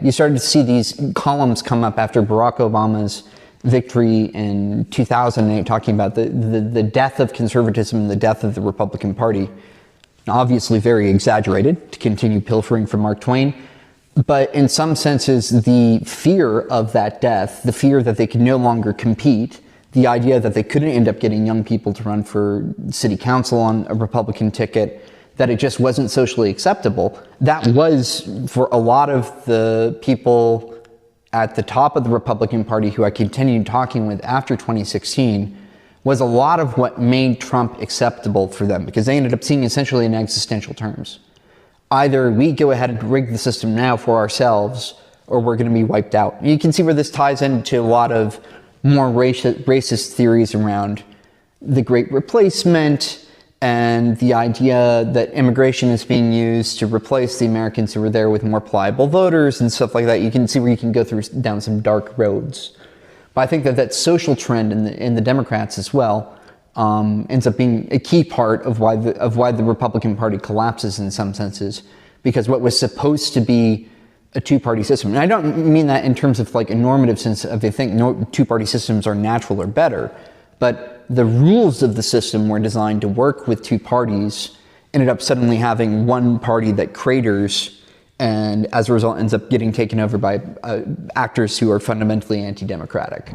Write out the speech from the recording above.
You started to see these columns come up after Barack Obama's victory in 2008, talking about the death of conservatism and the death of the Republican Party. Obviously very exaggerated, to continue pilfering from Mark Twain. But in some senses, the fear of that death, the fear that they could no longer compete, the idea that they couldn't end up getting young people to run for city council on a Republican ticket, that it just wasn't socially acceptable, that was, for a lot of the people at the top of the Republican Party who I continued talking with after 2016, was a lot of what made Trump acceptable for them, because they ended up seeing essentially in existential terms. Either we go ahead and rig the system now for ourselves, or we're going to be wiped out. You can see where this ties into a lot of more racist theories around the Great Replacement and the idea that immigration is being used to replace the Americans who were there with more pliable voters and stuff like that. You can see where you can go down some dark roads. But I think that social trend in the Democrats as well ends up being a key part of why the Republican Party collapses in some senses, because what was supposed to be a two-party system, and I don't mean that in terms of like a normative sense of they think two-party systems are natural or better, but the rules of the system were designed to work with two parties, ended up suddenly having one party that craters, and as a result ends up getting taken over by actors who are fundamentally anti-democratic.